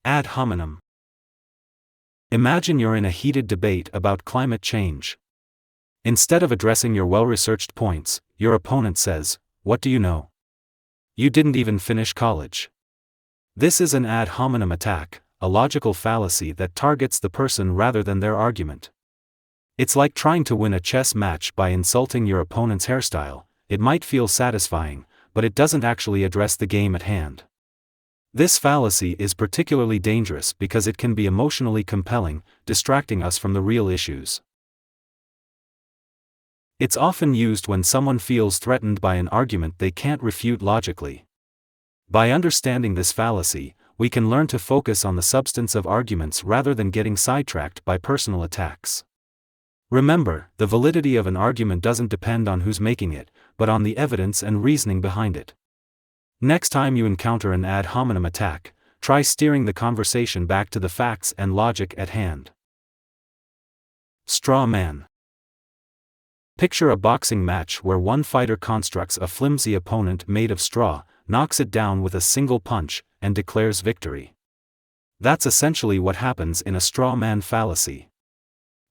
Ad hominem. Imagine you're in a heated debate about climate change. Instead of addressing your well-researched points, your opponent says, "What do you know? You didn't even finish college." This is an ad hominem attack, a logical fallacy that targets the person rather than their argument. It's like trying to win a chess match by insulting your opponent's hairstyle. It might feel satisfying, but it doesn't actually address the game at hand. This fallacy is particularly dangerous because it can be emotionally compelling, distracting us from the real issues. It's often used when someone feels threatened by an argument they can't refute logically. By understanding this fallacy, we can learn to focus on the substance of arguments rather than getting sidetracked by personal attacks. Remember, the validity of an argument doesn't depend on who's making it, but on the evidence and reasoning behind it. Next time you encounter an ad hominem attack, try steering the conversation back to the facts and logic at hand. Straw man. Picture a boxing match where one fighter constructs a flimsy opponent made of straw, knocks it down with a single punch, and declares victory. That's essentially what happens in a straw man fallacy.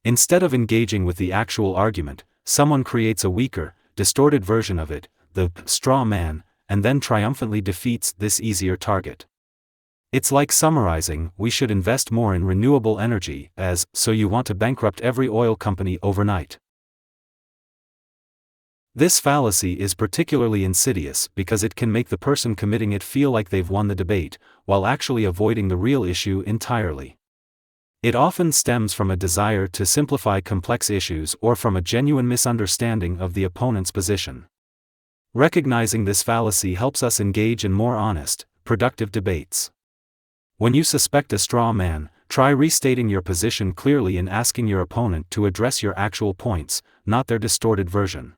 Instead of engaging with the actual argument, someone creates a weaker, distorted version of it, the straw man, and then triumphantly defeats this easier target. It's like summarizing, "We should invest more in renewable energy," as, "So you want to bankrupt every oil company overnight." This fallacy is particularly insidious because it can make the person committing it feel like they've won the debate, while actually avoiding the real issue entirely. It often stems from a desire to simplify complex issues or from a genuine misunderstanding of the opponent's position. Recognizing this fallacy helps us engage in more honest, productive debates. When you suspect a straw man, try restating your position clearly and asking your opponent to address your actual points, not their distorted version.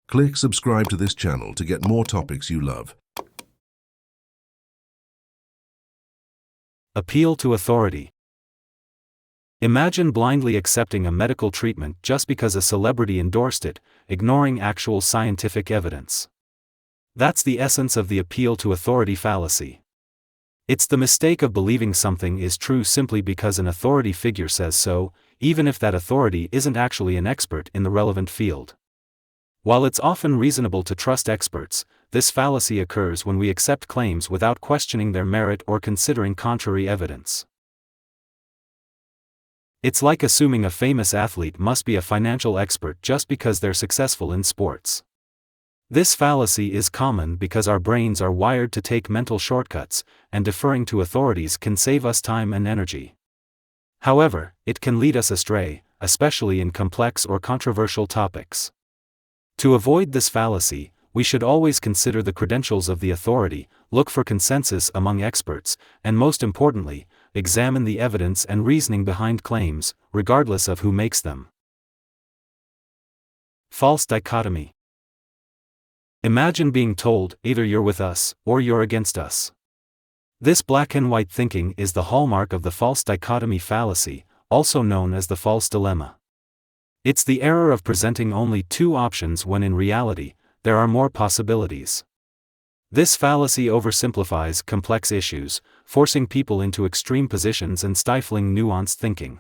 Click subscribe to this channel to get more topics you love. Appeal to authority. Imagine blindly accepting a medical treatment just because a celebrity endorsed it, ignoring actual scientific evidence. That's the essence of the appeal to authority fallacy. It's the mistake of believing something is true simply because an authority figure says so, even if that authority isn't actually an expert in the relevant field. While it's often reasonable to trust experts, this fallacy occurs when we accept claims without questioning their merit or considering contrary evidence. It's like assuming a famous athlete must be a financial expert just because they're successful in sports. This fallacy is common because our brains are wired to take mental shortcuts, and deferring to authorities can save us time and energy. However, it can lead us astray, especially in complex or controversial topics. To avoid this fallacy, we should always consider the credentials of the authority, look for consensus among experts, and most importantly, examine the evidence and reasoning behind claims, regardless of who makes them. False dichotomy. Imagine being told, either you're with us, or you're against us. This black and white thinking is the hallmark of the false dichotomy fallacy, also known as the false dilemma. It's the error of presenting only two options when in reality, there are more possibilities. This fallacy oversimplifies complex issues, forcing people into extreme positions and stifling nuanced thinking.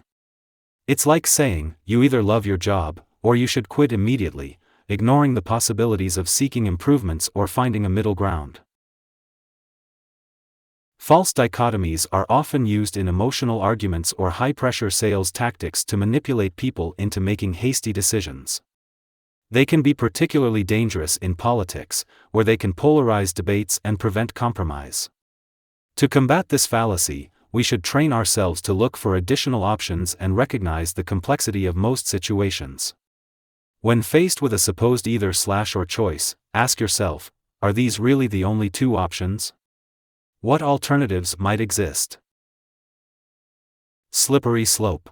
It's like saying, you either love your job, or you should quit immediately, ignoring the possibilities of seeking improvements or finding a middle ground. False dichotomies are often used in emotional arguments or high-pressure sales tactics to manipulate people into making hasty decisions. They can be particularly dangerous in politics, where they can polarize debates and prevent compromise. To combat this fallacy, we should train ourselves to look for additional options and recognize the complexity of most situations. When faced with a supposed either/or choice, ask yourself, are these really the only two options? What alternatives might exist? Slippery slope.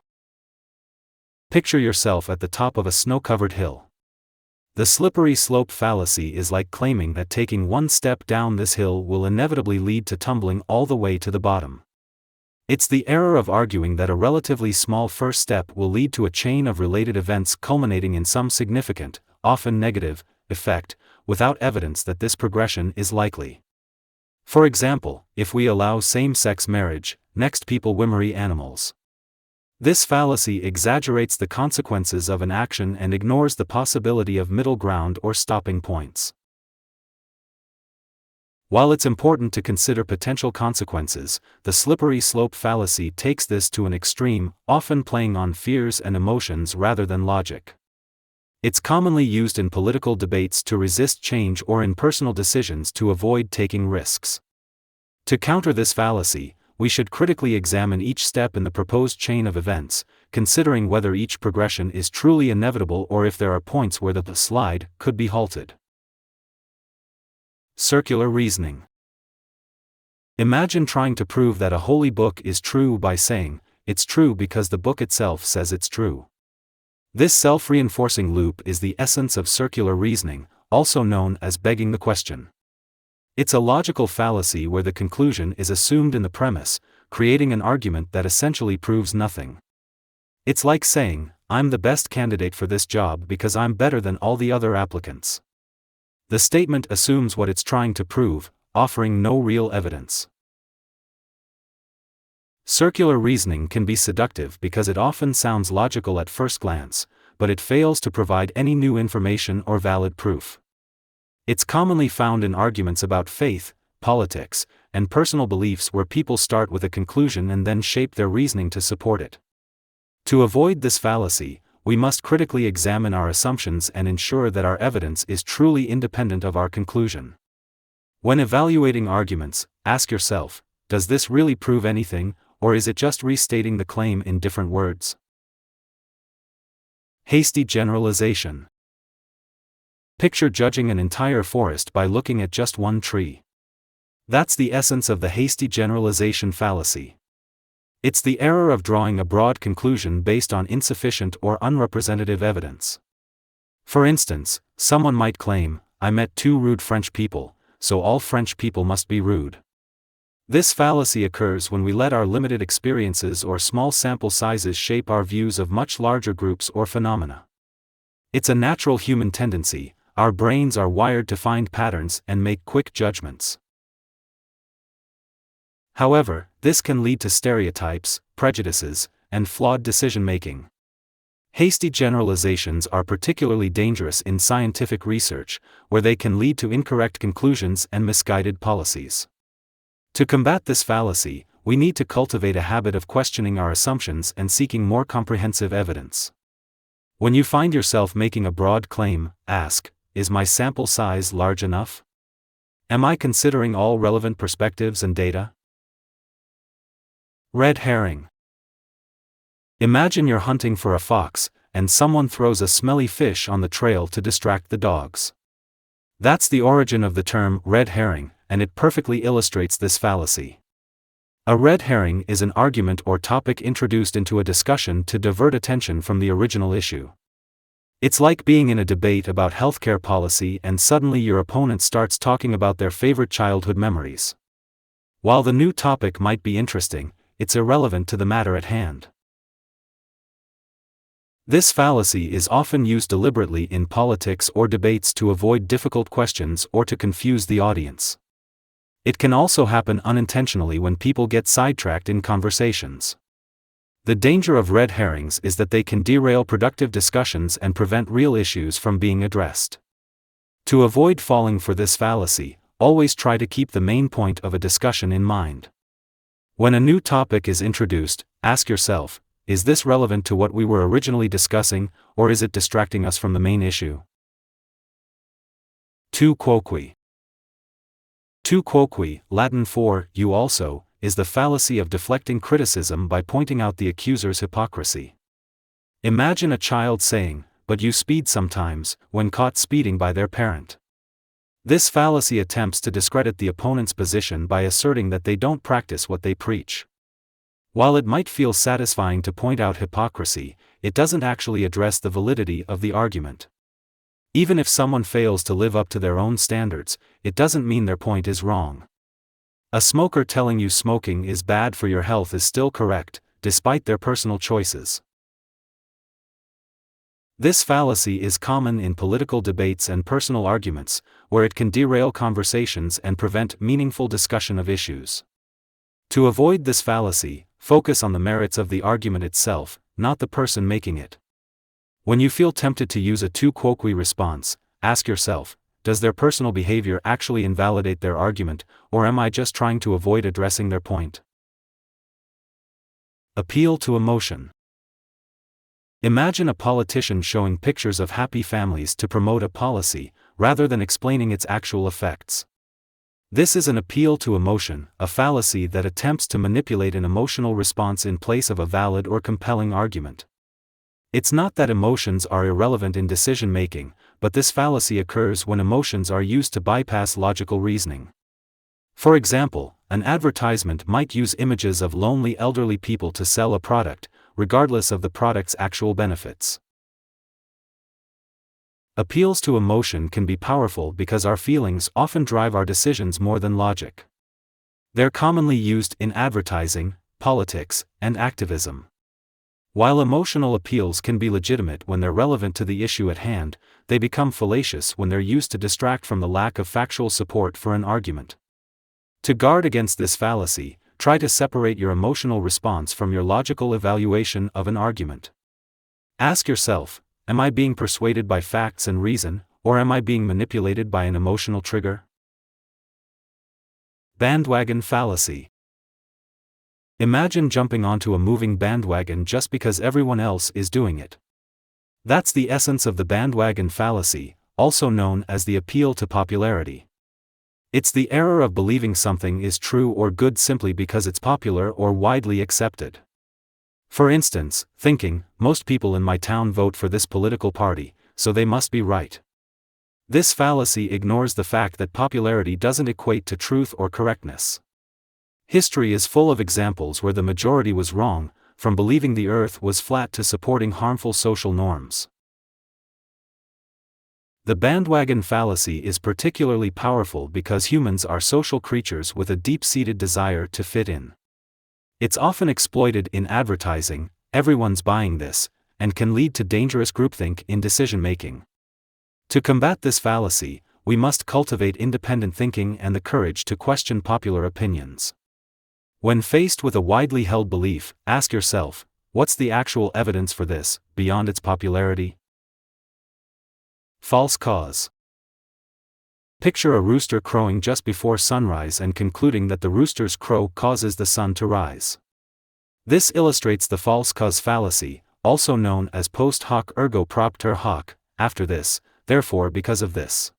Picture yourself at the top of a snow-covered hill. The slippery slope fallacy is like claiming that taking one step down this hill will inevitably lead to tumbling all the way to the bottom. It's the error of arguing that a relatively small first step will lead to a chain of related events culminating in some significant, often negative, effect, without evidence that this progression is likely. For example, if we allow same-sex marriage, next people will marry animals. This fallacy exaggerates the consequences of an action and ignores the possibility of middle ground or stopping points. While it's important to consider potential consequences, the slippery slope fallacy takes this to an extreme, often playing on fears and emotions rather than logic. It's commonly used in political debates to resist change or in personal decisions to avoid taking risks. To counter this fallacy, we should critically examine each step in the proposed chain of events, considering whether each progression is truly inevitable or if there are points where the slide could be halted. Circular reasoning. Imagine trying to prove that a holy book is true by saying, "It's true because the book itself says it's true." This self-reinforcing loop is the essence of circular reasoning, also known as begging the question. It's a logical fallacy where the conclusion is assumed in the premise, creating an argument that essentially proves nothing. It's like saying, "I'm the best candidate for this job because I'm better than all the other applicants." The statement assumes what it's trying to prove, offering no real evidence. Circular reasoning can be seductive because it often sounds logical at first glance, but it fails to provide any new information or valid proof. It's commonly found in arguments about faith, politics, and personal beliefs where people start with a conclusion and then shape their reasoning to support it. To avoid this fallacy, we must critically examine our assumptions and ensure that our evidence is truly independent of our conclusion. When evaluating arguments, ask yourself, does this really prove anything, or is it just restating the claim in different words? Hasty generalization. Picture judging an entire forest by looking at just one tree. That's the essence of the hasty generalization fallacy. It's the error of drawing a broad conclusion based on insufficient or unrepresentative evidence. For instance, someone might claim, "I met two rude French people, so all French people must be rude." This fallacy occurs when we let our limited experiences or small sample sizes shape our views of much larger groups or phenomena. It's a natural human tendency. Our brains are wired to find patterns and make quick judgments. However, this can lead to stereotypes, prejudices, and flawed decision-making. Hasty generalizations are particularly dangerous in scientific research, where they can lead to incorrect conclusions and misguided policies. To combat this fallacy, we need to cultivate a habit of questioning our assumptions and seeking more comprehensive evidence. When you find yourself making a broad claim, ask, "Is my sample size large enough? Am I considering all relevant perspectives and data?" Red herring. Imagine you're hunting for a fox, and someone throws a smelly fish on the trail to distract the dogs. That's the origin of the term red herring, and it perfectly illustrates this fallacy. A red herring is an argument or topic introduced into a discussion to divert attention from the original issue. It's like being in a debate about healthcare policy and suddenly your opponent starts talking about their favorite childhood memories. While the new topic might be interesting, it's irrelevant to the matter at hand. This fallacy is often used deliberately in politics or debates to avoid difficult questions or to confuse the audience. It can also happen unintentionally when people get sidetracked in conversations. The danger of red herrings is that they can derail productive discussions and prevent real issues from being addressed. To avoid falling for this fallacy, always try to keep the main point of a discussion in mind. When a new topic is introduced, ask yourself, is this relevant to what we were originally discussing, or is it distracting us from the main issue? Tu quoque. Tu quoque, Latin for, you also, is the fallacy of deflecting criticism by pointing out the accuser's hypocrisy. Imagine a child saying, "But you speed sometimes," when caught speeding by their parent. This fallacy attempts to discredit the opponent's position by asserting that they don't practice what they preach. While it might feel satisfying to point out hypocrisy, it doesn't actually address the validity of the argument. Even if someone fails to live up to their own standards, it doesn't mean their point is wrong. A smoker telling you smoking is bad for your health is still correct, despite their personal choices. This fallacy is common in political debates and personal arguments, where it can derail conversations and prevent meaningful discussion of issues. To avoid this fallacy, focus on the merits of the argument itself, not the person making it. When you feel tempted to use a too quoque response, ask yourself, does their personal behavior actually invalidate their argument, or am I just trying to avoid addressing their point? Appeal to emotion. Imagine a politician showing pictures of happy families to promote a policy, rather than explaining its actual effects. This is an appeal to emotion, a fallacy that attempts to manipulate an emotional response in place of a valid or compelling argument. It's not that emotions are irrelevant in decision-making, but this fallacy occurs when emotions are used to bypass logical reasoning. For example, an advertisement might use images of lonely elderly people to sell a product, regardless of the product's actual benefits. Appeals to emotion can be powerful because our feelings often drive our decisions more than logic. They're commonly used in advertising, politics, and activism. While emotional appeals can be legitimate when they're relevant to the issue at hand, they become fallacious when they're used to distract from the lack of factual support for an argument. To guard against this fallacy, try to separate your emotional response from your logical evaluation of an argument. Ask yourself, am I being persuaded by facts and reason, or am I being manipulated by an emotional trigger? Bandwagon Fallacy. Imagine jumping onto a moving bandwagon just because everyone else is doing it. That's the essence of the bandwagon fallacy, also known as the appeal to popularity. It's the error of believing something is true or good simply because it's popular or widely accepted. For instance, thinking, most people in my town vote for this political party, so they must be right. This fallacy ignores the fact that popularity doesn't equate to truth or correctness. History is full of examples where the majority was wrong, from believing the earth was flat to supporting harmful social norms. The bandwagon fallacy is particularly powerful because humans are social creatures with a deep-seated desire to fit in. It's often exploited in advertising, everyone's buying this, and can lead to dangerous groupthink in decision-making. To combat this fallacy, we must cultivate independent thinking and the courage to question popular opinions. When faced with a widely held belief, ask yourself, what's the actual evidence for this, beyond its popularity? False cause. Picture a rooster crowing just before sunrise and concluding that the rooster's crow causes the sun to rise. This illustrates the false cause fallacy, also known as post hoc ergo propter hoc, after this, therefore because of this.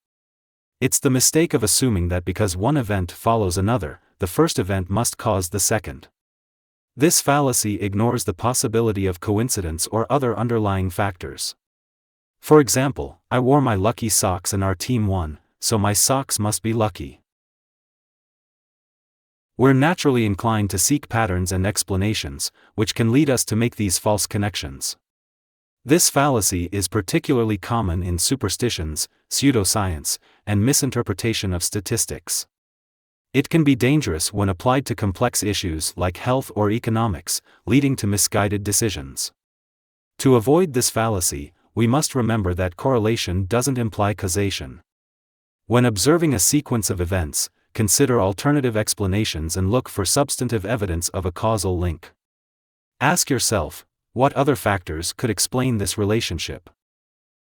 It's the mistake of assuming that because one event follows another, the first event must cause the second. This fallacy ignores the possibility of coincidence or other underlying factors. For example, I wore my lucky socks and our team won, so my socks must be lucky. We're naturally inclined to seek patterns and explanations, which can lead us to make these false connections. This fallacy is particularly common in superstitions, pseudoscience, and misinterpretation of statistics. It can be dangerous when applied to complex issues like health or economics, leading to misguided decisions. To avoid this fallacy, we must remember that correlation doesn't imply causation. When observing a sequence of events, consider alternative explanations and look for substantive evidence of a causal link. Ask yourself, what other factors could explain this relationship?